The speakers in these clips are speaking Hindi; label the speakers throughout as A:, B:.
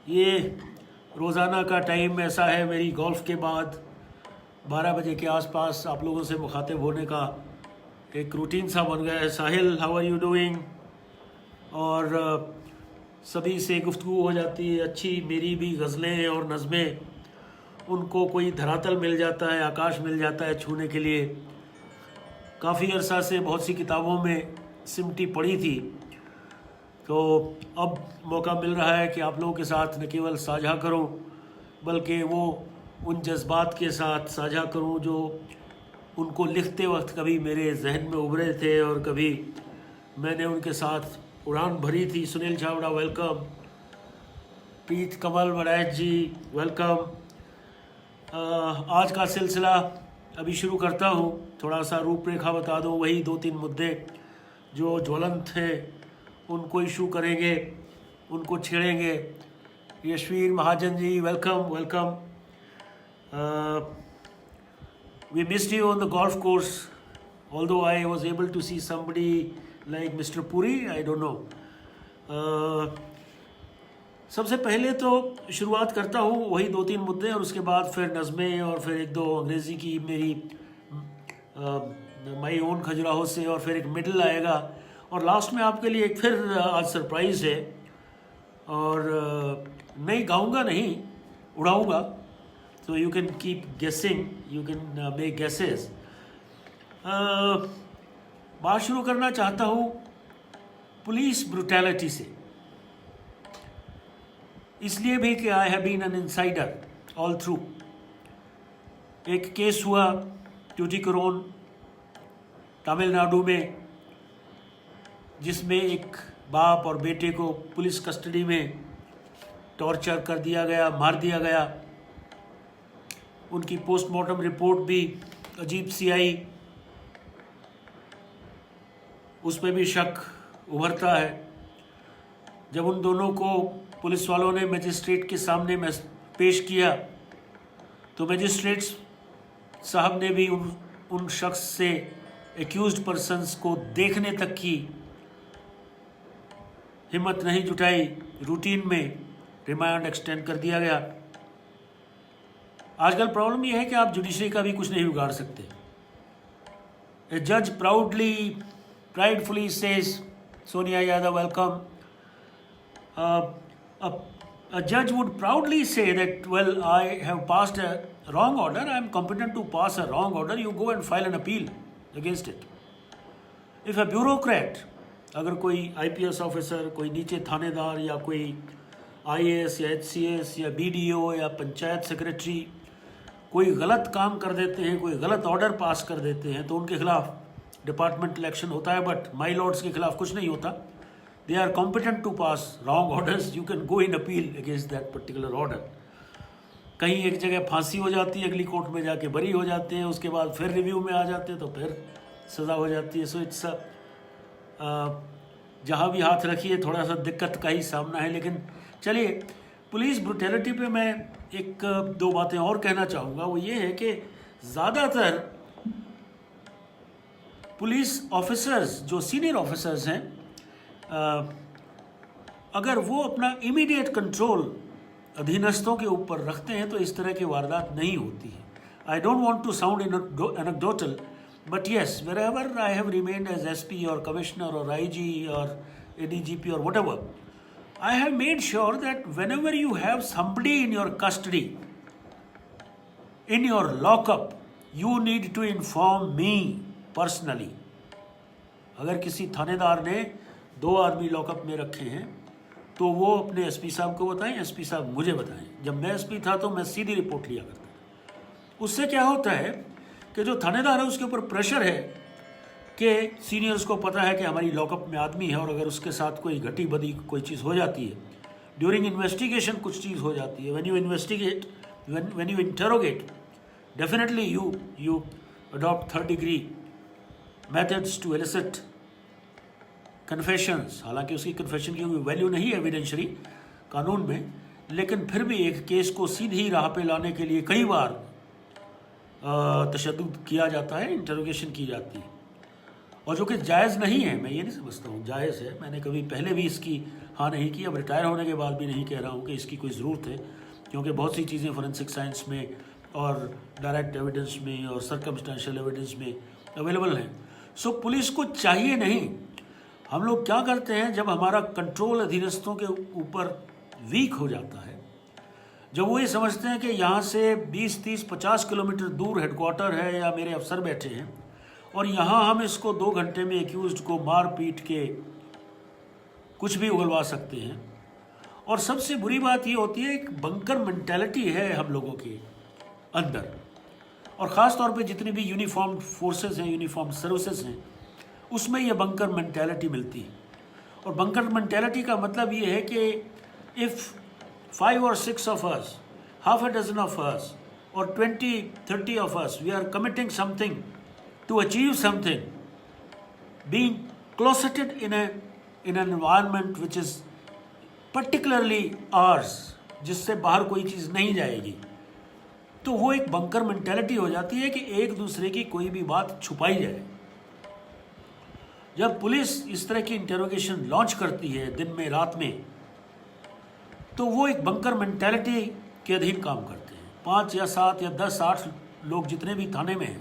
A: ये रोज़ाना का टाइम ऐसा है मेरी गोल्फ़ के बाद 12 बजे के आसपास आप लोगों से मुखातिब होने का एक रूटीन सा बन गया है। साहिल, हाउ आर यू डूइंग? और सभी से गुफ्तगू हो जाती है अच्छी। मेरी भी गज़लें और नज़में, उनको कोई धरातल मिल जाता है, आकाश मिल जाता है छूने के लिए। काफ़ी अरसा से बहुत सी किताबों में सिमटी पड़ी थी, तो अब मौका मिल रहा है कि आप लोगों के साथ न केवल साझा करूं, बल्कि वो उन जज्बात के साथ साझा करूं जो उनको लिखते वक्त कभी मेरे जहन में उभरे थे और कभी मैंने उनके साथ उड़ान भरी थी। सुनील छावड़ा वेलकम, प्रीत कमल वड़ैच जी वेलकम। आज का सिलसिला अभी शुरू करता हूँ। थोड़ा सा रूपरेखा बता दूँ, वही 2-3 मुद्दे जो ज्वलंत हैं उनको इशू करेंगे, उनको छेड़ेंगे। Yashveer Mahajan ji welcome welcome. We missed you on the golf course, although I was able to see somebody like Mr. Puri, I don't know. सबसे पहले तो शुरुआत करता हूँ वही 2-3 मुद्दे, और उसके बाद फिर नज़में और फिर 1-2 अंग्रेज़ी की मेरी माई ओन खजुराहो से, और फिर एक मिडल आएगा, और लास्ट में आपके लिए एक फिर आज सरप्राइज़ है। और नहीं गाऊंगा, नहीं उड़ाऊंगा, so you can keep guessing, you can make guesses. बात शुरू करना चाहता हूँ पुलिस ब्रूटैलिटी से, इसलिए भी कि I have been an insider all through. एक केस हुआ ट्यूटिकोरिन तमिलनाडु में, जिसमें एक बाप और बेटे को पुलिस कस्टडी में टॉर्चर कर दिया गया, मार दिया गया। उनकी पोस्टमार्टम रिपोर्ट भी अजीब सी आई, उस पर भी शक उभरता है। जब उन दोनों को पुलिस वालों ने मजिस्ट्रेट के सामने पेश किया, तो मजिस्ट्रेट साहब ने भी उन शख्स से एक्यूज्ड पर्सन्स को देखने तक की हिम्मत नहीं जुटाई। रूटीन में रिमांड एक्सटेंड कर दिया गया। आजकल प्रॉब्लम यह है कि आप जुडिशरी का भी कुछ नहीं बिगाड़ सकते। ए जज pridefully says, Sonia Yadav welcome, a judge would proudly say that, well, I have passed a wrong order, I am competent to pass a wrong order, you go and file an appeal against it. If a bureaucrat, अगर कोई IPS ऑफिसर, कोई नीचे थानेदार या कोई IAS या HCS या BDO या पंचायत सेक्रेटरी कोई गलत काम कर देते हैं, कोई गलत ऑर्डर पास कर देते हैं, तो उनके खिलाफ डिपार्टमेंटल एक्शन होता है, बट माई लॉर्ड्स के खिलाफ कुछ नहीं होता। They are competent to pass wrong orders. You can go in appeal against that particular order. कहीं एक जगह फांसी हो जाती है, अगली कोर्ट में जाके बरी हो जाते हैं, उसके बाद फिर रिव्यू में आ जाते हैं तो फिर सज़ा हो जाती है। सो इट्स जहाँ भी हाथ रखिए थोड़ा सा दिक्कत का ही सामना है। लेकिन चलिए, पुलिस ब्रूटैलिटी पे मैं 1-2 बातें और कहना चाहूँगा। वो ये है कि ज़्यादातर पुलिस ऑफिसर्स, जो सीनियर ऑफिसर्स हैं, अगर वो अपना इमीडिएट कंट्रोल अधीनस्थों के ऊपर रखते हैं तो इस तरह की वारदात नहीं होती है। I don't want to sound anecdotal, but yes, wherever I have remained as SP और कमिश्नर और IG और ADGP और whatever, I have made sure that whenever you have somebody in your custody, in your lockup, you need to inform me personally. अगर किसी थानेदार ने 2 आदमी लॉकअप में रखे हैं तो वो अपने SP साहब को बताएं, SP साहब मुझे बताएं। जब मैं SP था तो मैं सीधी रिपोर्ट लिया करता था। उससे क्या होता है कि जो थानेदार है उसके ऊपर प्रेशर है कि सीनियर्स को पता है कि हमारी लॉकअप में आदमी है, और अगर उसके साथ कोई घटी बदी कोई चीज़ हो जाती है, ड्यूरिंग इन्वेस्टिगेशन कुछ चीज़ हो जाती है, when you investigate, when you interrogate, definitely you adopt 3rd degree methods to elicit confessions. हालांकि उसकी कन्फेशन की कोई वैल्यू नहीं है एविडेंशरी कानून में, लेकिन फिर भी एक केस को सीधी राह पे लाने के लिए कई बार तशद्दुद किया जाता है, इंटरोगेशन की जाती है। और जो कि जायज़ नहीं है। मैं ये नहीं समझता हूँ जायज़ है। मैंने कभी पहले भी इसकी हाँ नहीं की, अब रिटायर होने के बाद भी नहीं कह रहा हूँ कि इसकी कोई ज़रूरत है, क्योंकि बहुत सी चीज़ें फोरेंसिक साइंस में और डायरेक्ट एविडेंस में और सर्कमस्टेंशियल एविडेंस में अवेलेबल हैं। सो पुलिस को चाहिए नहीं। हम लोग क्या करते हैं, जब हमारा कंट्रोल अधीनस्थों के ऊपर वीक हो जाता है, जब वो ये समझते हैं कि यहाँ से 20, 30, 50 किलोमीटर दूर हेडक्वार्टर है या मेरे अफसर बैठे हैं और यहाँ हम इसको 2 घंटे में एक्यूज्ड को मार पीट के कुछ भी उगलवा सकते हैं। और सबसे बुरी बात ये होती है, एक बंकर मेंटालिटी है हम लोगों के अंदर, और ख़ास तौर पे जितनी भी यूनिफॉर्म फोर्सेस हैं, यूनिफॉर्म सर्विसेज हैं, उसमें ये बंकर मेंटालिटी मिलती है। और बंकर मेंटालिटी का मतलब ये है कि if 5 or 6 of us, half a dozen of us, or 20, 30 of us, we are committing something to achieve something, being closeted in an environment which is particularly ours, जिससे बाहर कोई चीज़ नहीं जाएगी, तो वो एक बंकर मेंटालिटी हो जाती है कि एक दूसरे की कोई भी बात छुपाई जाए। जब पुलिस इस तरह की इंटेरोगेशन लॉन्च करती है दिन में रात में, तो वो एक बंकर मेंटालिटी के अधीन काम करते हैं। 5 या 7 या 10, 8 लोग जितने भी थाने में हैं,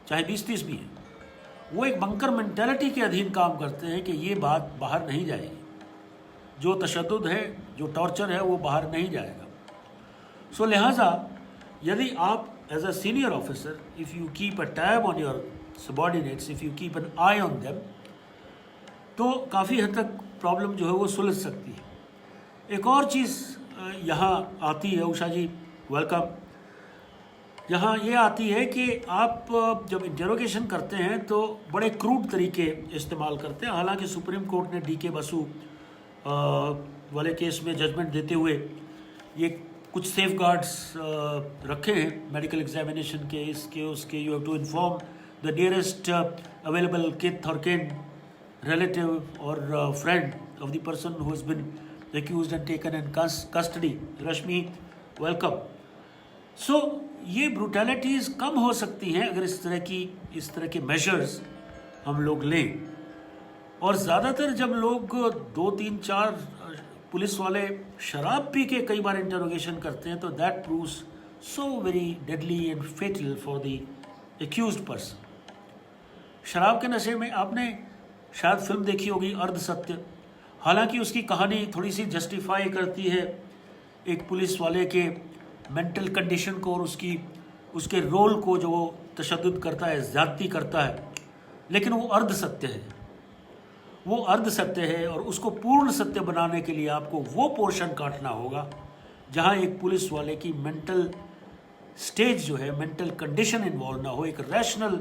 A: चाहे 20, 30 भी हैं, वो एक बंकर मेंटालिटी के अधीन काम करते हैं कि ये बात बाहर नहीं जाएगी, जो तशद्दुद है, जो टॉर्चर है, वो बाहर नहीं जाएगा। सो लिहाजा यदि आप as a senior officer, if you keep a tab on your subordinates, if you keep an eye on them, तो काफ़ी हद तक प्रॉब्लम जो है वो सुलझ सकती है। एक और चीज़ यहाँ आती है, उषा जी वेलकम, यहाँ ये आती है कि आप जब इंटेरोगेशन करते हैं तो बड़े क्रूड तरीके इस्तेमाल करते हैं। हालांकि सुप्रीम कोर्ट ने DK बसु वाले केस में जजमेंट देते हुए ये कुछ सेफ गार्ड्स रखे हैं मेडिकल एग्जामिनेशन के, इसके उसके। You have to inform the nearest available kith और किन, relative or friend of the person who has been accused and taken in custody. Rashmi, welcome. So ये ब्रूटैलिटीज़ कम हो सकती हैं अगर इस तरह के मेजर्स हम लोग लें। और ज़्यादातर जब लोग 2, 3, 4 पुलिस वाले शराब पी के कई बार इंटरोगेशन करते हैं, तो that proves so very deadly and fatal for the accused person. शराब के नशे में आपने शायद फिल्म देखी होगी अर्ध सत्य। हालांकि उसकी कहानी थोड़ी सी जस्टिफाई करती है एक पुलिस वाले के मेंटल कंडीशन को और उसके रोल को, जो वो तशद्दुद करता है, ज़्यादती करता है, लेकिन वो अर्ध सत्य है। वो अर्ध सत्य है और उसको पूर्ण सत्य बनाने के लिए आपको वो पोर्शन काटना होगा जहाँ एक पुलिस वाले की मेंटल स्टेज जो है, मेंटल कंडीशन इन्वॉल्व ना हो, एक rational,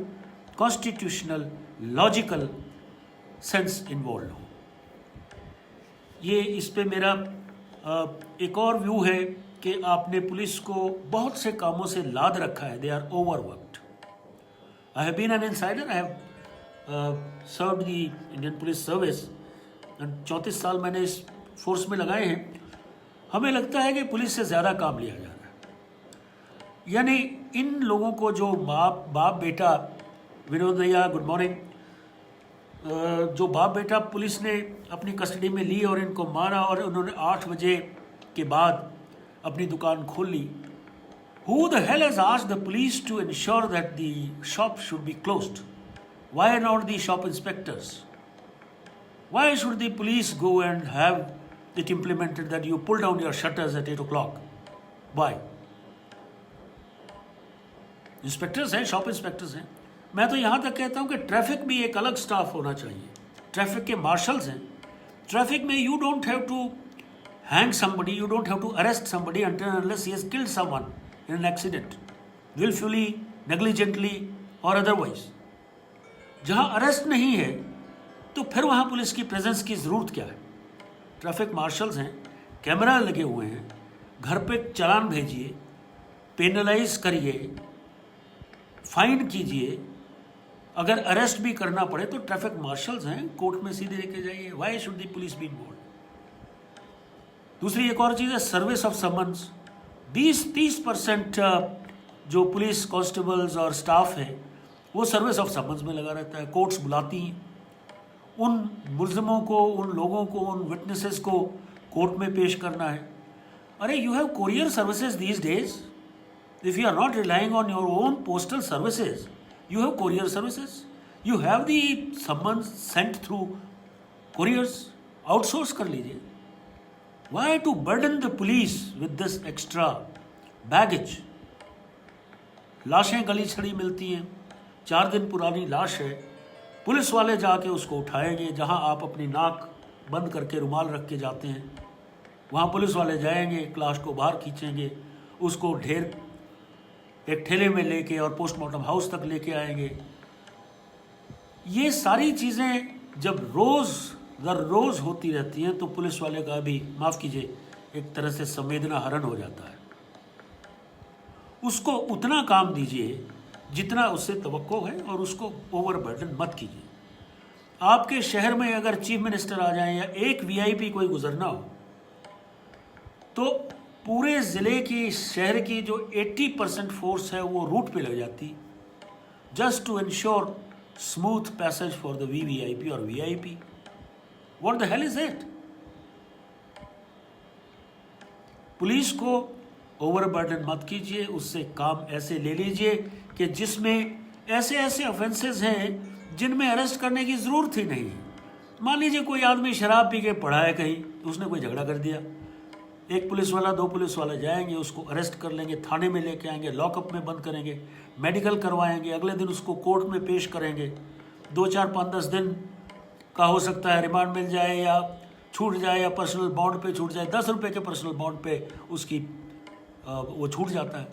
A: constitutional, logical sense involve हो। ये इस पे मेरा एक और व्यू है कि आपने पुलिस को बहुत से कामों से लाद रखा है। They are overworked. I have been an insider, I have served the Indian police service, 34 साल मैंने इस फोर्स में लगाए हैं। हमें लगता है कि पुलिस से ज़्यादा काम लिया जा रहा है। यानी इन लोगों को जो बाप बेटा, विनोद भैया गुड मॉर्निंग, जो बाप बेटा पुलिस ने अपनी कस्टडी में ली और इनको मारा और उन्होंने 8 बजे के बाद अपनी दुकान खोल ली। Who the hell has asked the police to ensure that the shop should be closed? Why not the shop inspectors? Why should the police go and have it implemented that you pull down your shutters at 8 o'clock? Why? Inspectors हैं, शॉप इंस्पेक्टर्स हैं। मैं तो यहाँ तक कहता हूँ कि ट्रैफिक भी एक अलग स्टाफ होना चाहिए। ट्रैफिक के मार्शल्स हैं। ट्रैफिक में you don't have to hang somebody, you don't have to arrest somebody until unless he has killed someone in an accident, willfully, negligently or otherwise. जहाँ अरेस्ट नहीं है तो फिर वहाँ पुलिस की प्रेजेंस की ज़रूरत क्या है? ट्रैफिक मार्शल्स हैं, कैमरा लगे हुए हैं, घर पे चालान भेजिए, पेनलाइज करिए, फाइन कीजिए। अगर अरेस्ट भी करना पड़े तो ट्रैफिक मार्शल्स हैं, कोर्ट में सीधे लेके जाइए। Why should the police be involve? दूसरी एक और चीज़ है सर्विस ऑफ समन्स। 20-30% जो पुलिस कांस्टेबल्स और स्टाफ है वो सर्विस ऑफ समन्स में लगा रहता है। कोर्ट्स बुलाती हैं, उन मुल्ज़िमों को, उन लोगों को, उन विटनेसेस को कोर्ट में पेश करना है। अरे you have courier services these days, if you are not relying on your own postal services, you have courier services, you have the summon sent through couriers, outsource कर लीजिए। Why to burden the police with this extra baggage? लाशें गली छड़ी मिलती हैं, 4 दिन पुरानी लाश है, पुलिस वाले जाके उसको उठाएंगे। जहां आप अपनी नाक बंद करके रुमाल रख के जाते हैं, वहाँ पुलिस वाले जाएंगे, लाश को बाहर खींचेंगे, उसको एक ठेले में लेके और पोस्टमार्टम हाउस तक लेके आएंगे। ये सारी चीज़ें जब रोज़ दर रोज़ होती रहती हैं तो पुलिस वाले का भी, माफ़ कीजिए, एक तरह से संवेदना हरण हो जाता है। उसको उतना काम दीजिए जितना उससे तवक्को है और उसको ओवरबर्डन मत कीजिए। आपके शहर में अगर चीफ मिनिस्टर आ जाए या एक वीआईपी कोई गुजरना हो तो पूरे ज़िले की, शहर की जो 80% फोर्स है वो रूट पे लग जाती, just to ensure smooth passage for the VVIP और VIP. What the hell is it? Police को ओवरबर्डन मत कीजिए, उससे काम ऐसे ले लीजिए कि जिसमें ऐसे ऐसे ऑफेंसेस हैं जिनमें अरेस्ट करने की ज़रूरत ही नहीं है। मान लीजिए कोई आदमी शराब पी के पड़ा है कहीं, उसने कोई झगड़ा कर दिया, एक पुलिस वाला, 2 पुलिस वाले जाएंगे, उसको अरेस्ट कर लेंगे, थाने में लेके आएंगे, लॉकअप में बंद करेंगे, मेडिकल करवाएंगे, अगले दिन उसको कोर्ट में पेश करेंगे। 2, 4, 5, 10 दिन का हो सकता है रिमांड मिल जाए या छूट जाए या पर्सनल बॉन्ड पे छूट जाए। 10 रुपये के पर्सनल बॉन्ड पे उसकी वो छूट जाता है।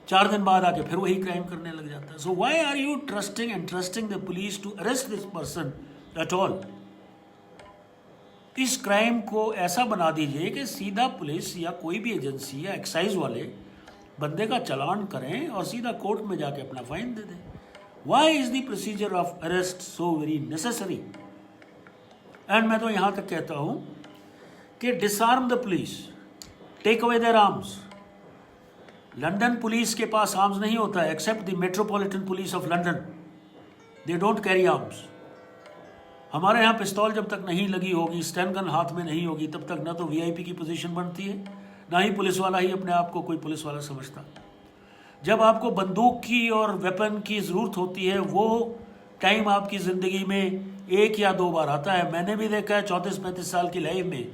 A: 4 दिन बाद आके फिर वही क्राइम करने लग जाता है। So why are you trusting and trusting the police to arrest this person at all? इस क्राइम को ऐसा बना दीजिए कि सीधा पुलिस या कोई भी एजेंसी या एक्साइज वाले बंदे का चालान करें और सीधा कोर्ट में जाके अपना फाइन दे दें। Why is the procedure of arrest so very necessary? And मैं तो यहाँ तक कहता हूँ कि disarm the police, take away their arms. London police के पास आर्म्स नहीं होता है, except the Metropolitan Police of London, they don't carry arms. हमारे यहाँ पिस्तौल जब तक नहीं लगी होगी, स्टैन गन हाथ में नहीं होगी, तब तक ना तो वीआईपी की पोजीशन बनती है, ना ही पुलिस वाला ही अपने आप को कोई पुलिस वाला समझता। जब आपको बंदूक की और वेपन की ज़रूरत होती है, वो टाइम आपकी ज़िंदगी में 1 या 2 बार आता है। मैंने भी देखा है 34-35 साल की लाइफ में,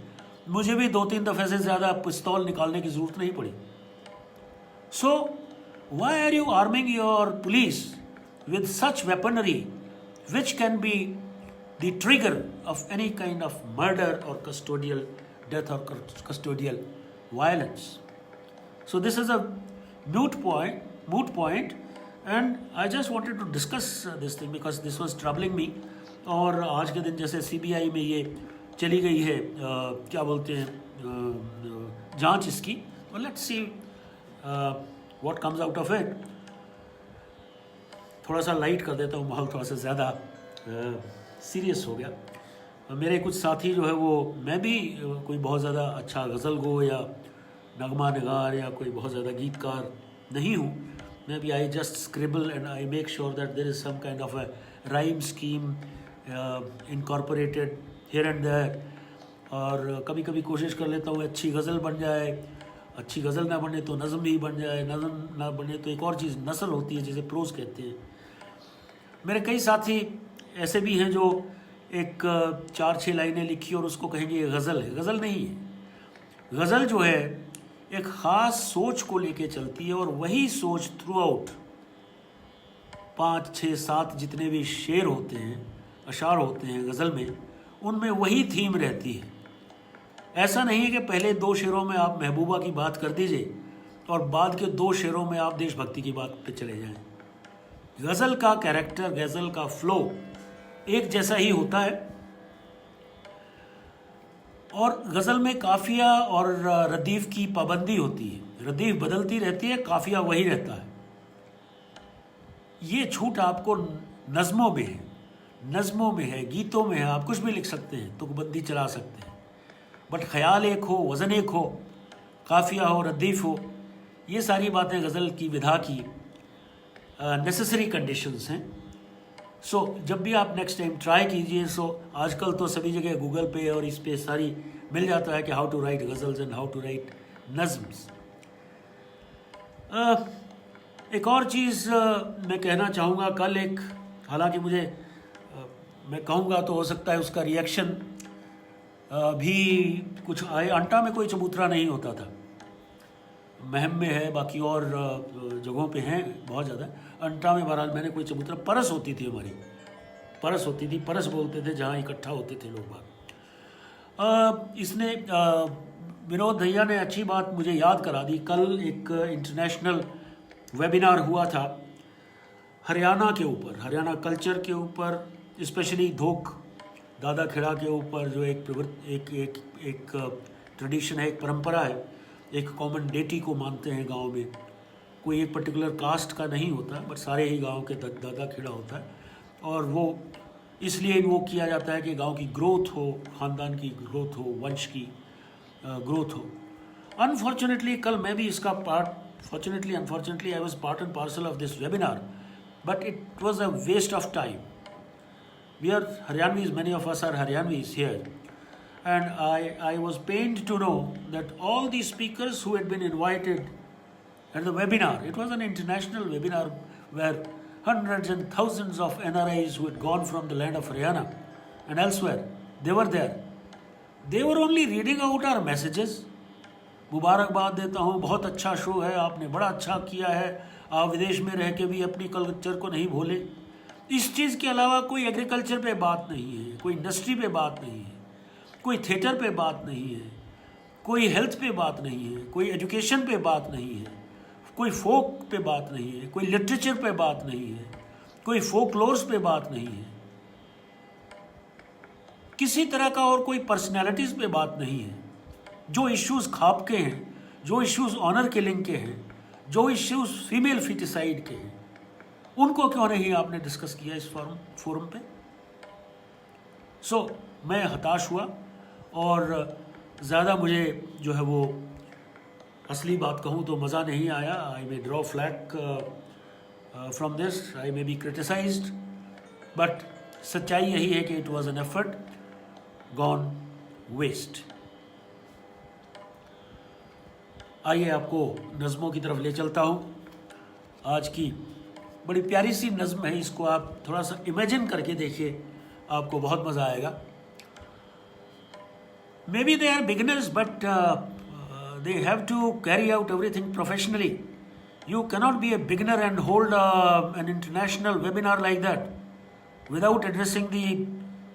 A: मुझे भी 2-3 दफ़े से ज़्यादा पिस्तौल निकालने की ज़रूरत नहीं पड़ी। So why are you arming your police with such weaponry which can be the trigger of any kind of murder or custodial death or custodial violence? So this is a moot point, and I just wanted to discuss this thing because this was troubling me. और आज के दिन जैसे सीबीआई में ये चली गई है, क्या बोलते हैं, जांच इसकी, तो let's see what comes out of it. थोड़ा सा लाइट कर देता हूँ, माहौल थोड़ा सा ज़्यादा सीरियस हो गया। मेरे कुछ साथी जो है वो, मैं भी कोई बहुत ज़्यादा अच्छा गज़ल गो या नगमा निगार या कोई बहुत ज़्यादा गीतकार नहीं हूँ। मैं भी I just scribble and I make sure that there is some kind of a rhyme scheme incorporated here and there, और कभी कभी कोशिश कर लेता हूँ अच्छी गज़ल बन जाए, अच्छी गज़ल ना बने तो नज़म भी बन जाए, नज़म ना बने तो एक और चीज़ नसल होती है जिसे प्रोज़ कहते हैं। मेरे कई साथी ऐसे भी हैं जो एक 4-6 लाइनें लिखी और उसको कहेंगे ये गज़ल है। गज़ल नहीं है। गज़ल जो है एक ख़ास सोच को लेके चलती है और वही सोच थ्रू आउट 5, 6, 7 जितने भी शेर होते हैं, अशार होते हैं गज़ल में, उनमें वही थीम रहती है। ऐसा नहीं है कि पहले 2 शेरों में आप महबूबा की बात कर दीजिए और बाद के 2 शेरों में आप देशभक्ति की बात पे चले जाएं। गज़ल का कैरेक्टर, गज़ल का फ्लो एक जैसा ही होता है, और गज़ल में काफिया और रदीफ की पाबंदी होती है। रदीफ बदलती रहती है, काफिया वही रहता है। ये छूट आपको नज़मों में है, नज़मों में है, गीतों में है, आप कुछ भी लिख सकते हैं, तुकबंदी चला सकते हैं, बट ख्याल एक हो, वज़न एक हो, काफिया हो, रदीफ हो, ये सारी बातें गज़ल की विधा की नेसेसरी कंडीशंस हैं। सो जब भी आप नेक्स्ट टाइम ट्राई कीजिए, सो आजकल तो सभी जगह गूगल पे और इस पे सारी मिल जाता है कि how to write ghazals and how to write nazms. एक और चीज़ मैं कहना चाहूँगा, कल एक, हालांकि मुझे मैं कहूँगा तो हो सकता है उसका रिएक्शन भी कुछ आए। अंटा में कोई चबूतरा नहीं होता था, महम में है, बाकी और जगहों पे हैं बहुत ज़्यादा। अंटा में बहरहाल मैंने कोई चबूतरा, परस होती थी हमारी, परस होती थी, परस बोलते थे जहाँ इकट्ठा होते थे लोग बाग। इसने विनोद भैया ने अच्छी बात मुझे याद करा दी। कल एक इंटरनेशनल वेबिनार हुआ था हरियाणा के ऊपर, हरियाणा कल्चर के ऊपर, स्पेशली धोक दादा खेड़ा के ऊपर, जो एक ट्रेडिशन है, एक परंपरा है, एक कॉमन डेटी को मानते हैं गांव में। कोई एक पर्टिकुलर कास्ट का नहीं होता, बट सारे ही गांव के दादा खेड़ा होता है, और वो इसलिए वो किया जाता है कि गांव की ग्रोथ हो, ख़ानदान की ग्रोथ हो, वंश की ग्रोथ हो। अनफॉर्चुनेटली कल मैं भी इसका part, fortunately unfortunately I was part and parcel of this webinar, but it was a waste of time. We are Haryanvis, many of us are Haryanvis here, and I was pained to know that all the speakers who had been invited at the webinar, it was an international webinar where hundreds and thousands of NRIs who had gone from the land of Haryana and elsewhere, they were there. They were only reading out our messages. मुबारकबाद देता हूँ, बहुत अच्छा शो है, आपने बड़ा अच्छा किया है, आप विदेश में रह के भी अपनी कल्चर को नहीं भूले। इस चीज़ के अलावा कोई एग्रीकल्चर पे बात नहीं है, कोई इंडस्ट्री पे बात नहीं है, कोई थिएटर पे बात नहीं है, कोई हेल्थ पे बात नहीं है, कोई एजुकेशन पे बात नहीं है, कोई फोक पे बात नहीं है, कोई लिटरेचर पे बात नहीं है, कोई फोकलोर्स पे बात नहीं है, किसी तरह का और कोई पर्सनैलिटीज़ पे बात नहीं है। जो इश्यूज़ खाप के हैं, जो इश्यूज़ ऑनर किलिंग के हैं, जो इश्यूज़ फीमेल फिटिसाइड के हैं, उनको क्यों नहीं आपने डिस्कस किया इस फोरम पे? सो मैं हताश हुआ, और ज़्यादा मुझे जो है वो असली बात कहूँ तो मज़ा नहीं आया। I may draw flak from this, I may be criticised, but सच्चाई यही है कि it was an effort gone waste. आइए आपको नज़मों की तरफ ले चलता हूँ। आज की बड़ी प्यारी सी नज़्म है, इसको आप थोड़ा सा इमेजिन करके देखिए, आपको बहुत मज़ा आएगा। Maybe they are beginners, but they have to carry out everything professionally. You cannot be a beginner and hold an international webinar like that without addressing the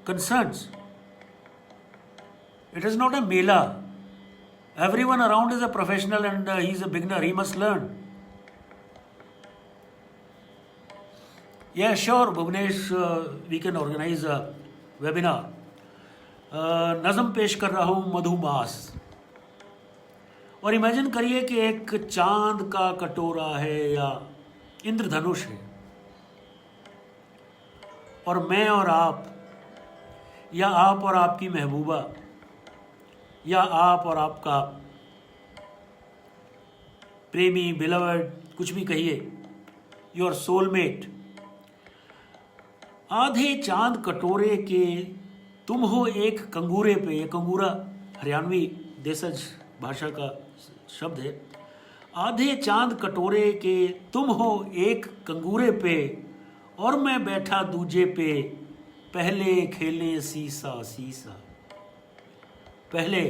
A: concerns. It is not a mela. Everyone around is a professional and he is a beginner. He must learn. Yeah, sure, Bhuvnesh, we can organize a webinar. नज़म पेश कर रहा हूँ मधुमास। और इमेजिन करिए कि एक चांद का कटोरा है या इंद्रधनुष है, और मैं और आप, या आप और आपकी महबूबा, या आप और आपका प्रेमी, बिलवर्ड, कुछ भी कहिए, योर सोलमेट। आधे चांद कटोरे के तुम हो एक कंगूरे पे। ये कंगूरा हरियाणवी देशज भाषा का शब्द है। आधे चांद कटोरे के तुम हो एक कंगूरे पे, और मैं बैठा दूजे पे, पहले खेलें सीसा सीसा। पहले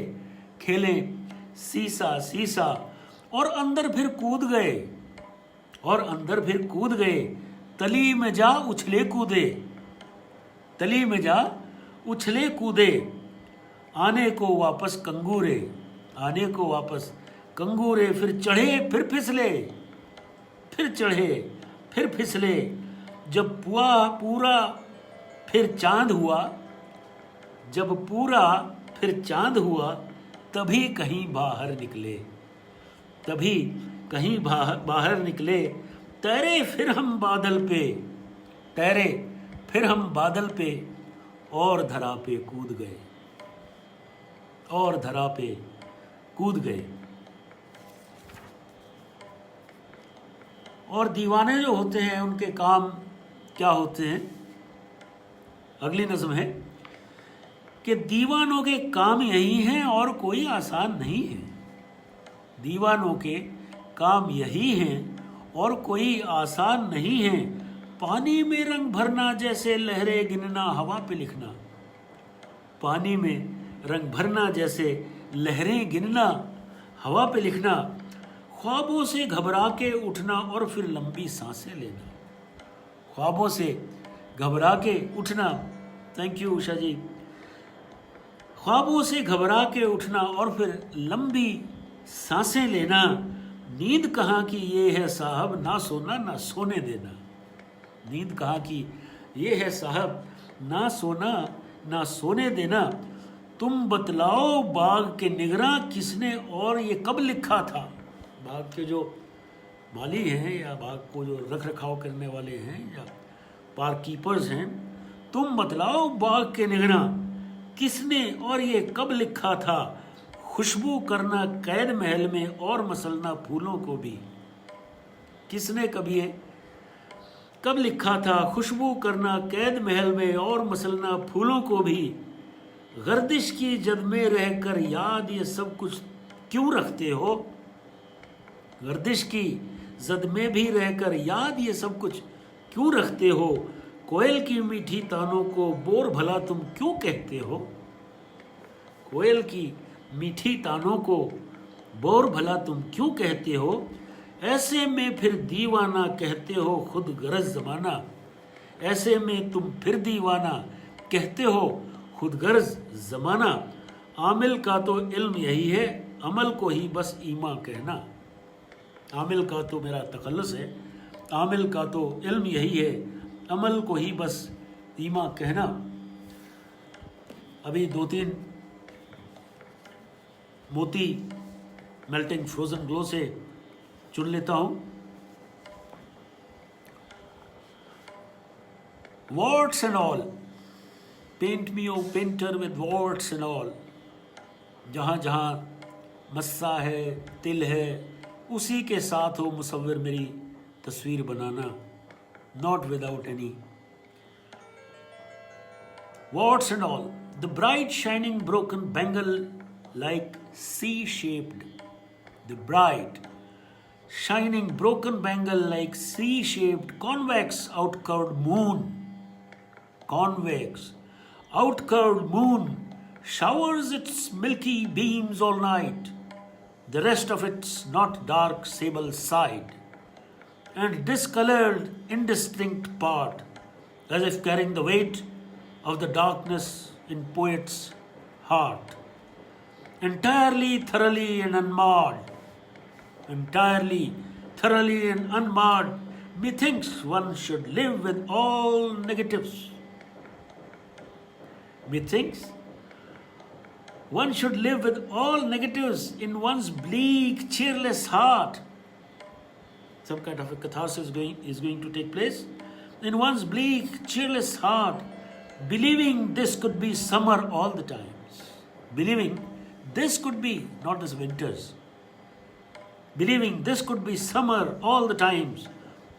A: खेलें सीसा सीसा, और अंदर फिर कूद गए, और अंदर फिर कूद गए, तली में जा उछले कूदे, तली में जा उछले कूदे, आने को वापस कंगूरे, आने को वापस कंगूरे, फिर चढ़े फिर फिसले, फिर चढ़े फिर फिसले, जब पूरा फिर चांद हुआ, जब पूरा फिर चांद हुआ, तभी कहीं बाहर निकले, तभी कहीं बाहर निकले, तैरे फिर हम बादल पे, तैरे फिर हम बादल पे, और धरा पे कूद गए, और धरा पे कूद गए। और दीवाने जो होते हैं उनके काम क्या होते हैं? अगली नज़म है कि दीवानों के काम यही हैं और कोई आसान नहीं है। दीवानों के काम यही हैं और कोई आसान नहीं है। पानी में रंग भरना जैसे लहरें गिनना हवा पे लिखना। पानी में रंग भरना जैसे लहरें गिनना हवा पे लिखना। ख्वाबों से घबरा के उठना और फिर लंबी सांसें लेना। ख्वाबों से घबरा के उठना, थैंक यू उषा जी। ख्वाबों से घबरा के उठना और फिर लंबी सांसें लेना। नींद कहाँ की ये है साहब, ना सोना ना सोने देना। नींद कहाँ की ये है साहब, ना सोना ना सोने देना। तुम बतलाओ बाग के निगरां किसने और ये कब लिखा था। बाग के जो माली हैं या बाग को जो रख रखाव करने वाले हैं या पार्क कीपर्स हैं, तुम बतलाओ बाग के निगरां किसने और ये कब लिखा था। खुशबू करना कैद महल में और मसलना फूलों को भी। किसने कभी कब लिखा था। खुशबू करना कैद महल में और मसलना फूलों को भी। गर्दिश की जद में रहकर याद ये सब कुछ क्यों रखते हो। गर्दिश की जद में भी रहकर याद ये सब कुछ क्यों रखते हो। कोयल की मीठी तानों को बोर भला तुम क्यों कहते हो। कोयल की मीठी तानों को बोर भला तुम क्यों कहते हो। ऐसे में फिर दीवाना कहते हो खुद गरज जमाना। ऐसे में तुम फिर दीवाना कहते हो खुद गर्ज जमाना। आमिल का तो इल्म यही है, अमल को ही बस ईमा कहना। आमिल का तो मेरा तखल्लुस है, आमिल का तो इल्म यही है, अमल को ही बस ईमा कहना। अभी 2-3 मोती मेल्टिंग फ्रोजन ग्लो से चुन लेता हूँ। Warts and all, paint me O painter with warts and all। जहाँ जहाँ मस्सा है, तिल है, उसी के साथ हो मुसव्विर मेरी तस्वीर बनाना। Not without any warts and all। The bright shining broken bangle like C-shaped। The bright shining broken bangle like C-shaped convex outcurved moon। Convex outcurved moon showers its milky beams all night, the rest of its not dark sable side, and discolored indistinct part, as if carrying the weight of the darkness in poet's heart, entirely, thoroughly and unmarred, entirely, thoroughly and unmarred. Methinks one should live with all negatives. Methinks one should live with all negatives in one's bleak, cheerless heart. Some kind of a catharsis is going to take place in one's bleak, cheerless heart, believing this could be summer all the times. Believing this could be not as winters. Believing this could be summer all the times,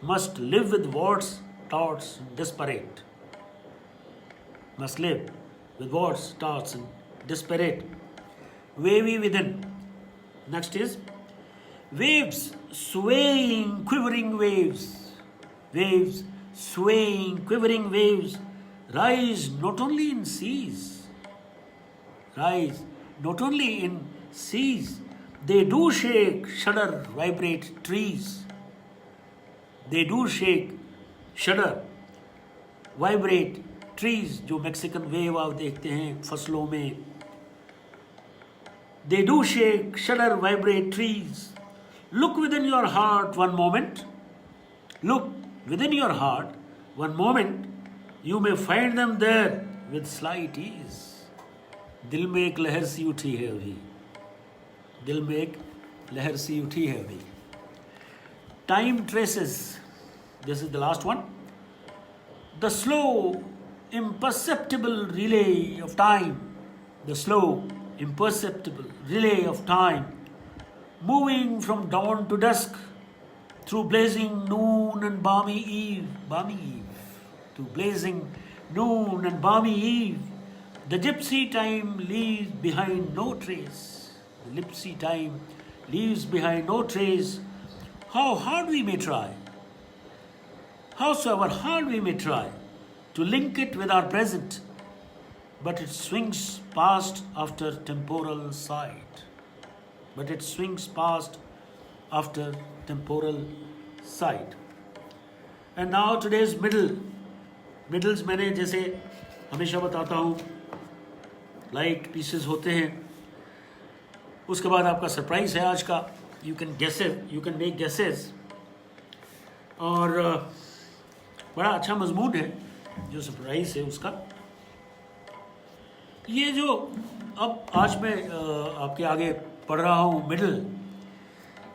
A: must live with warts, thoughts, desperate. Must live with warts, thoughts, and desperate. Wavy within. Next is waves swaying, quivering waves. Waves swaying, quivering waves rise not only in seas. Rise not only in seas. They do shake, shudder, vibrate trees. They do shake, shudder, vibrate trees. जो मैक्सिकन वेव आप देखते हैं फसलों में, they do shake, shudder, vibrate trees. Look within your heart one moment. Look within your heart one moment. You may find them there with slight ease. दिल में एक लहर सी उठी है अभी. दिल में एक लहर सी उठी है अभी. Time traces. This is the last one. The slow, imperceptible relay of time. The slow, imperceptible relay of time, moving from dawn to dusk, through blazing noon and balmy eve, to blazing noon and balmy eve, the gypsy time leaves behind no trace. The gypsy time leaves behind no trace. How hard we may try, howsoever hard we may try to link it with our present, but it swings past after temporal sight. But it swings past after temporal sight. And now today's middles मैंने जैसे हमेशा बताता हूँ लाइट पीसेस होते हैं, उसके बाद आपका सरप्राइज है आज का. You can make guesses. और बड़ा अच्छा मजमून है जो सरप्राइज है उसका. ये जो अब आज मैं आपके आगे पढ़ रहा हूँ मिडल,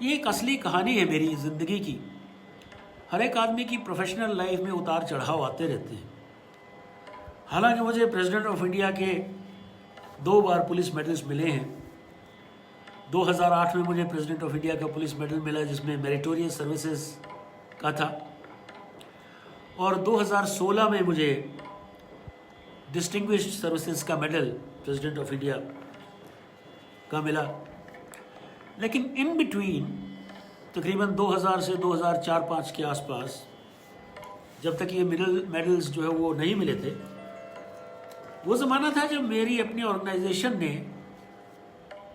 A: ये एक असली कहानी है मेरी ज़िंदगी की. हर एक आदमी की प्रोफेशनल लाइफ में उतार चढ़ाव आते रहते हैं. हालांकि मुझे प्रेसिडेंट ऑफ इंडिया के 2 बार पुलिस मेडल्स मिले हैं. 2008 में मुझे प्रेसिडेंट ऑफ इंडिया का पुलिस मेडल मिला जिसमें मेरिटोरियस सर्विसेज का था, और 2016 में मुझे डिस्टिंग्विश्ड सर्विसेज का मेडल प्रेसिडेंट ऑफ इंडिया का मिला. लेकिन इन बिटवीन तकरीबन 2000 से 2004-05 के आसपास, जब तक ये मेडल्स जो है वो नहीं मिले थे, वो ज़माना था जब मेरी अपनी ऑर्गेनाइजेशन ने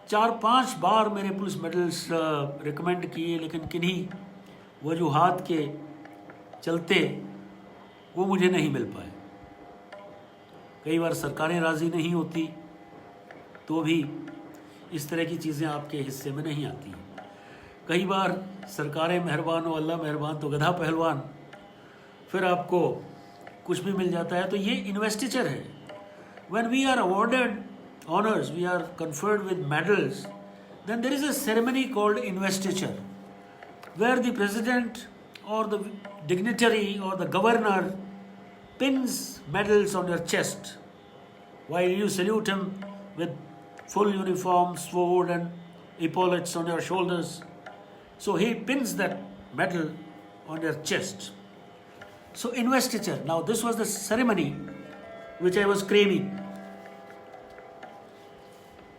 A: 4-5 बार मेरे पुलिस मेडल्स रिकमेंड किए, लेकिन किन्हीं वजूहात के चलते वो मुझे नहीं मिल पाए. कई बार सरकारें राज़ी नहीं होती तो भी इस तरह की चीज़ें आपके हिस्से में नहीं आती. कई बार सरकारें मेहरबान हो, अल्लाह मेहरबान तो गधा पहलवान, फिर आपको कुछ भी मिल जाता है. तो ये इन्वेस्टिचर है. When we are awarded honors, we are conferred with medals, then there is a ceremony called investiture, where the president or the dignitary or the governor pins medals on your chest while you salute him with full uniform, sword and epaulets on your shoulders. So he pins that medal on your chest. So investiture. Now this was the ceremony which I was craving.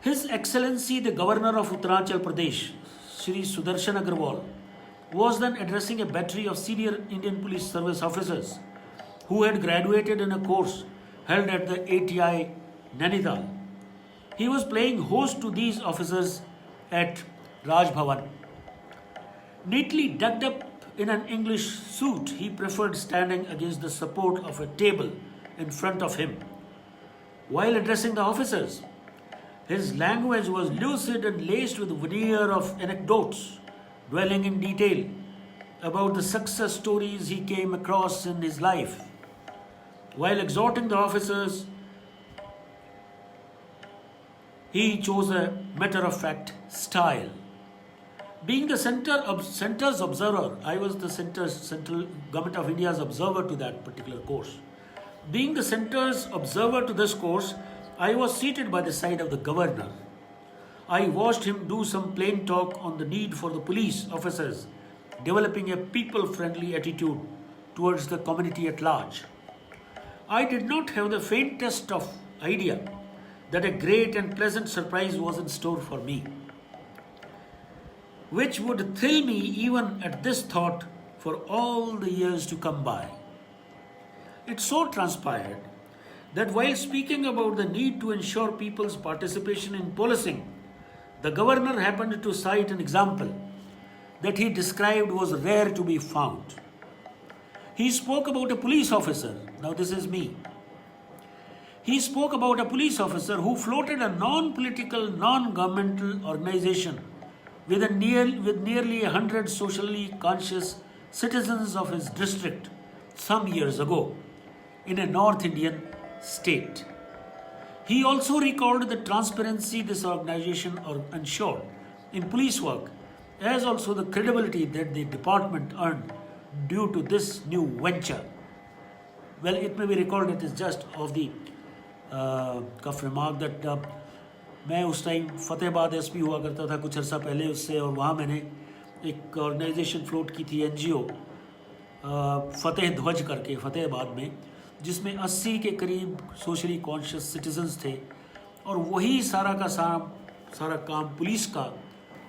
A: His Excellency the Governor of Uttaranchal Pradesh, Shri Sudarshan Agarwal, was then addressing a battery of senior Indian Police Service officers who had graduated in a course held at the ATI Nainital. He was playing host to these officers at Raj Bhavan. Neatly decked up in an English suit, he preferred standing against the support of a table in front of him while addressing the officers. His language was lucid and laced with veneer of anecdotes, dwelling in detail about the success stories he came across in his life, while exhorting the officers. He chose a matter-of-fact style. Being the center's observer, I was the central government of India's observer to that particular course. Being the center's observer to this course, I was seated by the side of the governor. I watched him do some plain talk on the need for the police officers developing a people-friendly attitude towards the community at large. I did not have the faintest of idea that a great and pleasant surprise was in store for me, which would thrill me even at this thought for all the years to come by. It so transpired that while speaking about the need to ensure people's participation in policing, the governor happened to cite an example that he described was rare to be found. He spoke about a police officer. Now this is me. He spoke about a police officer who floated a non-political, non-governmental organization with nearly 100 socially conscious citizens of his district some years ago in a North Indian state. He also recalled the transparency this organization ensured in police work, as also the credibility that the department earned due to this new venture. Well, it may be recalled, it is just of the cuff remark that मैं उस टाइम फतेहाबाद एसपी हुआ करता था कुछ अर्सा पहले उससे, और वहाँ मैंने एक ऑर्गेनाइजेशन फ्लोट की थी NGO फतेह ध्वज करके फतेहाबाद में. जिसमें 80 के करीब सोशली कॉन्शियस सिटीजन्स थे और वही सारा का सारा काम पुलिस का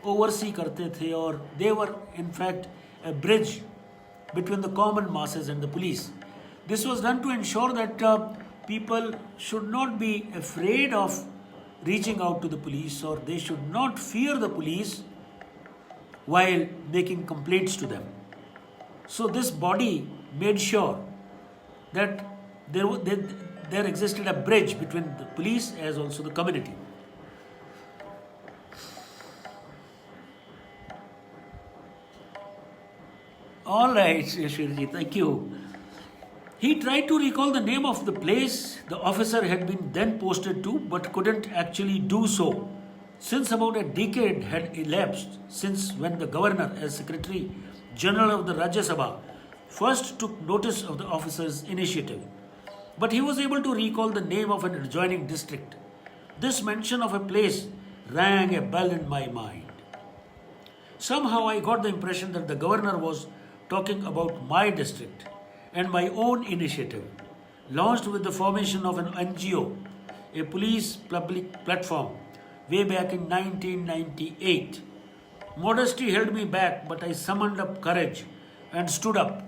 A: ओवरसी करते थे और they were in fact a bridge between the common masses and the police. This was done to ensure that people should not be afraid of reaching out to the police, or they should not fear the police while making complaints to them. So this body made sure that there existed a bridge between the police as also the community. All right, Shirji, thank you. He tried to recall the name of the place the officer had been then posted to, but couldn't actually do so, since about a decade had elapsed since when the governor, as Secretary General of the Rajya Sabha, first took notice of the officer's initiative. But he was able to recall the name of an adjoining district. This mention of a place rang a bell in my mind. Somehow I got the impression that the governor was talking about my district and my own initiative, launched with the formation of an NGO, a police public platform, way back in 1998. Modesty held me back, but I summoned up courage and stood up,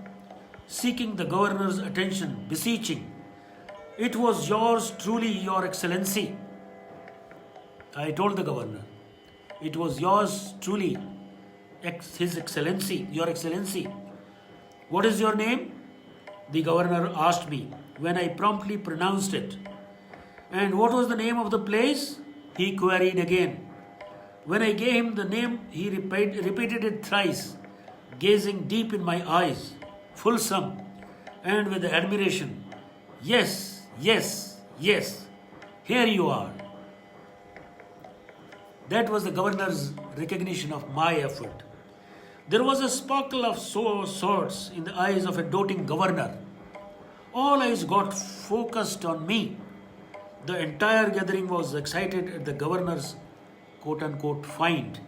A: seeking the governor's attention, beseeching, "It was yours truly, Your Excellency." I told the governor, "It was yours truly, His Excellency, Your Excellency." "What is your name?" the governor asked me when I promptly pronounced it. "And what was the name of the place?" he queried again. When I gave him the name, he repeated it thrice, gazing deep in my eyes, fulsome and with admiration. "Yes, yes, yes, here you are." That was the governor's recognition of my effort. There was a sparkle of sorts in the eyes of a doting governor. All eyes got focused on me. The entire gathering was excited at the governor's quote-unquote find.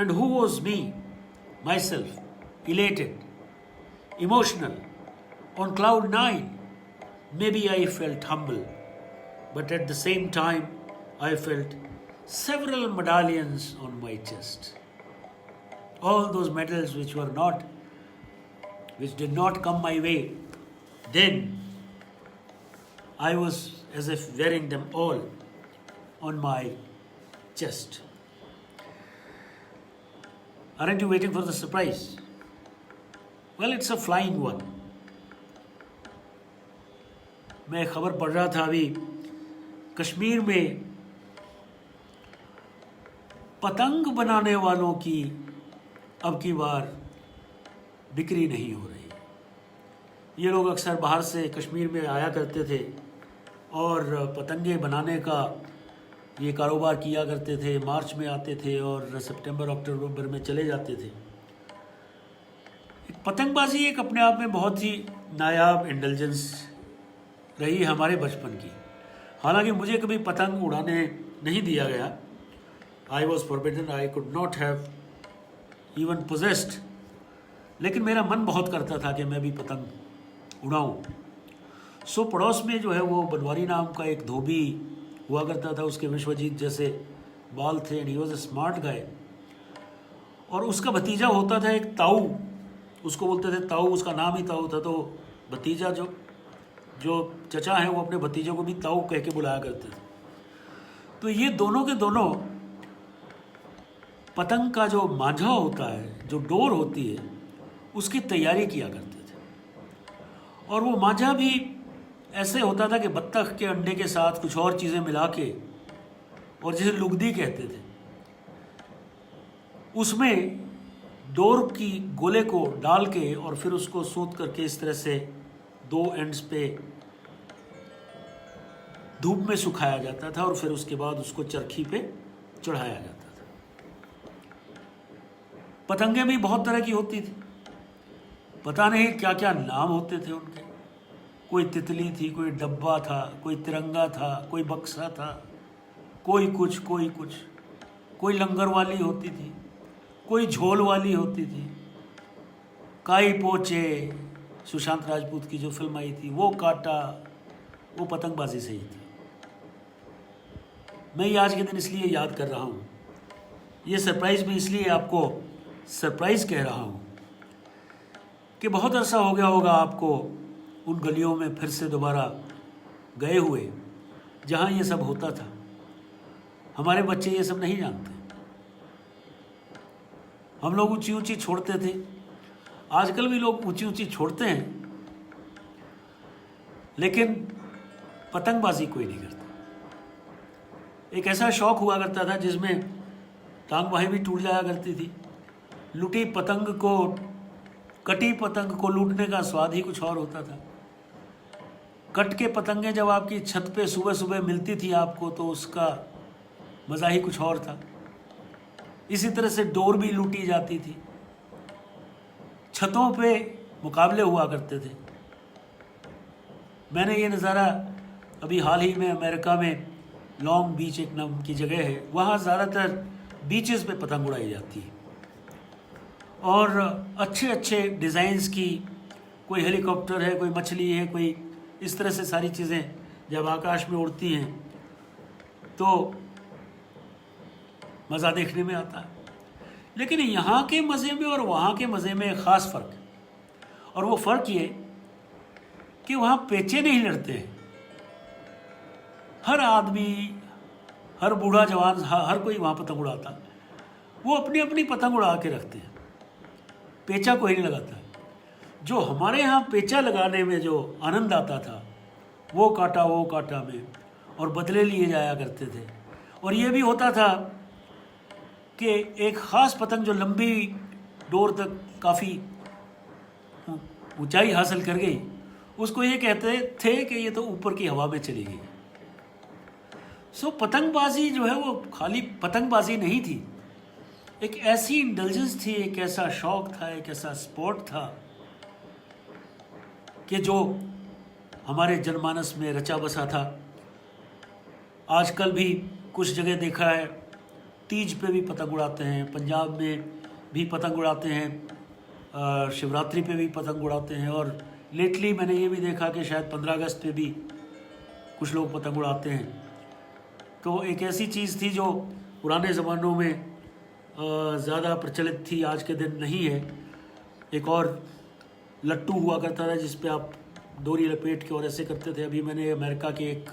A: And who was me? Myself, elated, emotional, on cloud nine. Maybe I felt humble, but at the same time, I felt several medallions on my chest. All those medals which did not come my way, then I was as if wearing them all on my chest. Aren't you waiting for the surprise? Well, it's a flying one. मैं खबर पढ़ रहा था अभी, कश्मीर में पतंग बनाने वालों की अब की बार बिक्री नहीं हो रही। ये लोग अक्सर बाहर से कश्मीर में आया करते थे और पतंगे बनाने का ये कारोबार किया करते थे। मार्च में आते थे और सितंबर अक्टूबर में चले जाते थे। पतंगबाजी एक अपने आप में बहुत ही नायाब इंटेलिजेंस रही हमारे बचपन की। हालांकि मुझे कभी पतंग उड़ाने नहीं दिया गया। I was forbidden, I could not have even possessed, लेकिन मेरा मन बहुत करता था कि मैं भी पतंग उड़ाऊँ। सो पड़ोस में जो है वो बनवारी नाम का एक धोबी हुआ करता था, उसके विश्वजीत जैसे बाल थे, and he was a smart guy. और उसका भतीजा होता था एक ताऊ, उसको बोलते थे ताऊ, उसका नाम ही ताऊ था। तो भतीजा जो चचा हैं वो अपने भतीजे को भी ताऊ कह के बुलाया करते थे। तो ये दोनों के दोनों पतंग का जो मांझा होता है, जो डोर होती है, उसकी तैयारी किया करते थे। और वो मांझा भी ऐसे होता था कि बत्तख के अंडे के साथ कुछ और चीज़ें मिला के, और जिसे लुगदी कहते थे, उसमें डोर की गोले को डाल के और फिर उसको सूत करके इस तरह से दो एंड्स पे धूप में सुखाया जाता था और फिर उसके बाद उसको चरखी पे चढ़ाया जाता था। पतंगे भी बहुत तरह की होती थी, पता नहीं क्या क्या नाम होते थे उनके। कोई तितली थी, कोई डब्बा था, कोई तिरंगा था, कोई बक्सा था, कोई कुछ कोई कुछ, कोई लंगर वाली होती थी, कोई झोल वाली होती थी, काई पोचे, सुशांत राजपूत की जो फिल्म आई थी, वो काटा, वो पतंगबाजी से ही थी। मैं ये आज के दिन इसलिए याद कर रहा हूँ, ये सरप्राइज़ भी इसलिए आपको सरप्राइज़ कह रहा हूँ कि बहुत अरसा हो गया होगा आपको उन गलियों में फिर से दोबारा गए हुए जहाँ ये सब होता था। हमारे बच्चे ये सब नहीं जानते। हम लोग ऊंची ऊंची छोड़ते थे, आजकल भी लोग ऊंची ऊंची छोड़ते हैं, लेकिन पतंगबाजी कोई नहीं करता। एक ऐसा शौक हुआ करता था जिसमें टांग बाहें भी टूट जाया करती थी। कटी पतंग को लूटने का स्वाद ही कुछ और होता था। कट के पतंगें जब आपकी छत पे सुबह सुबह मिलती थी आपको, तो उसका मज़ा ही कुछ और था। इसी तरह से डोर भी लूटी जाती थी। छतों पे मुकाबले हुआ करते थे। मैंने ये नज़ारा अभी हाल ही में अमेरिका में लॉन्ग बीच एक नाम की जगह है, वहाँ ज़्यादातर बीचेस पे पतंग उड़ाई जाती है और अच्छे अच्छे डिज़ाइंस की, कोई हेलीकॉप्टर है, कोई मछली है, कोई इस तरह से सारी चीज़ें जब आकाश में उड़ती हैं तो मज़ा देखने में आता है। लेकिन यहाँ के मज़े में और वहाँ के मज़े में एक ख़ास फ़र्क है, और वो फ़र्क ये कि वहाँ पेचे नहीं लड़ते हैं। हर आदमी, हर बूढ़ा जवान, हर कोई वहाँ पतंग उड़ाता, वो अपनी अपनी पतंग उड़ा के रखते हैं, पेचा कोई नहीं लगाता। जो हमारे यहाँ पेचा लगाने में जो आनंद आता था, वो काटा में, और बदले लिए जाया करते थे। और ये भी होता था कि एक ख़ास पतंग जो लंबी डोर तक काफ़ी ऊंचाई हासिल कर गई, उसको ये कहते थे कि ये तो ऊपर की हवा में चली गई। सो पतंगबाजी जो है वो खाली पतंगबाजी नहीं थी, एक ऐसी इंडल्जेंस थी, एक ऐसा शौक था, एक ऐसा स्पोर्ट था कि जो हमारे जनमानस में रचा बसा था। आजकल भी कुछ जगह देखा है, तीज पे भी पतंग उड़ाते हैं, पंजाब में भी पतंग उड़ाते हैं, शिवरात्रि पे भी पतंग उड़ाते हैं, और लेटली मैंने ये भी देखा कि शायद 15 अगस्त पे भी कुछ लोग पतंग उड़ाते हैं। तो एक ऐसी चीज़ थी जो पुराने ज़मानों में ज़्यादा प्रचलित थी, आज के दिन नहीं है। एक और लट्टू हुआ करता था जिस पे आप डोरी लपेट के और ऐसे करते थे। अभी मैंने अमेरिका के एक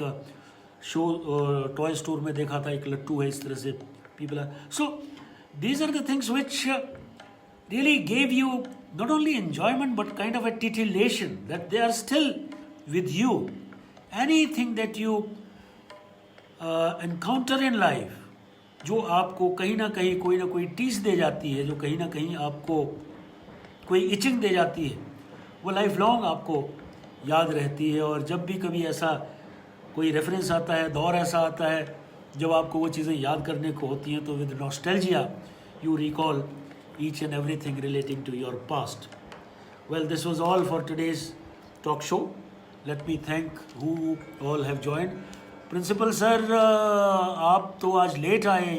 A: टॉय स्टोर में देखा था, एक लट्टू है इस तरह से people are so these are the things which really gave you not only enjoyment but kind of a titillation that they are still with you. Anything that you encounter in life, जो आपको कहीं ना कहीं कोई ना कोई टीस दे जाती है, जो कहीं ना कहीं आपको कोई इचिंग दे जाती है, वो लाइफ लॉन्ग आपको याद रहती है। और जब भी कभी ऐसा कोई रेफरेंस आता है, दौर ऐसा आता है जब आपको वो चीज़ें याद करने को होती हैं, तो with nostalgia you recall each and everything relating to your past. Well, this was all for today's talk show. Let me thank who all have joined. Principal sir, आप तो आज लेट आए।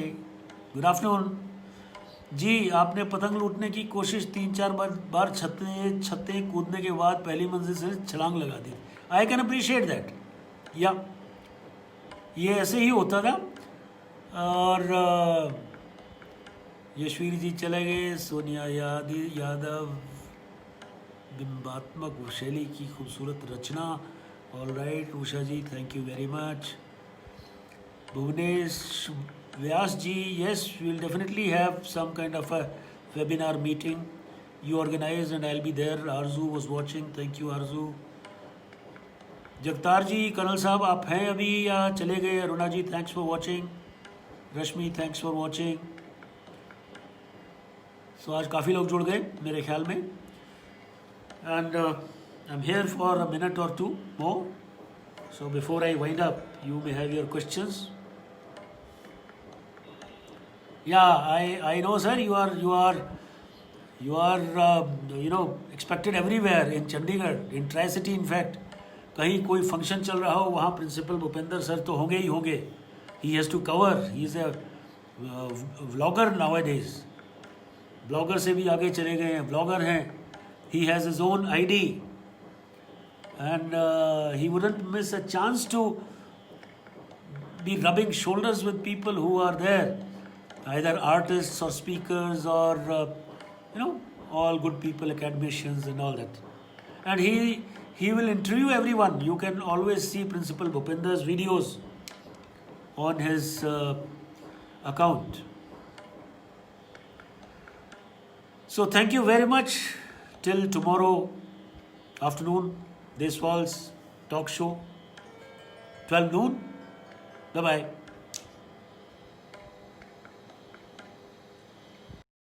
A: Good afternoon ji. आपने पतंग लूटने की कोशिश 3-4 बार छतें कूदने के बाद पहली मंजिल से छलांग लगा दी। I can appreciate that. या ये ऐसे ही होता था। और यशवीर जी चले गए। सोनिया यादव, बिंबात्मक शैली की खूबसूरत रचना। All right Usha ji, thank you very much. Bhuvanesh Vyas ji, yes, we'll definitely have some kind of a webinar meeting you organize and I'll be there. Arzu was watching, thank you Arzu. Jagtar ji, colonel साहब आप हैं अभी या चले गए? Aruna ji, thanks for watching. Rashmi, thanks for watching. So आज काफ़ी लोग जुड़ गए मेरे ख्याल में। And I am here for a minute और two more, so before I wind up you may have your questions. Yeah, I know, sir. You are expected everywhere in Chandigarh, in Tri-City. In fact, कहीं कोई फंक्शन चल रहा हो, वहाँ प्रिंसिपल भूपेंद्र सर तो होंगे ही होंगे। He has to cover. He is a vlogger nowadays. Blogger से भी आगे चले गए हैं, ब्लॉगर हैं। He has his own ID and he wouldn't miss a chance to be rubbing shoulders with people who are there, either artists or speakers or all good people, academicians and all that. And he will interview everyone. You can always see Principal Bhupender's videos on his account. So thank you very much. Till tomorrow afternoon, Deswal's talk show, 12 noon. Bye-bye.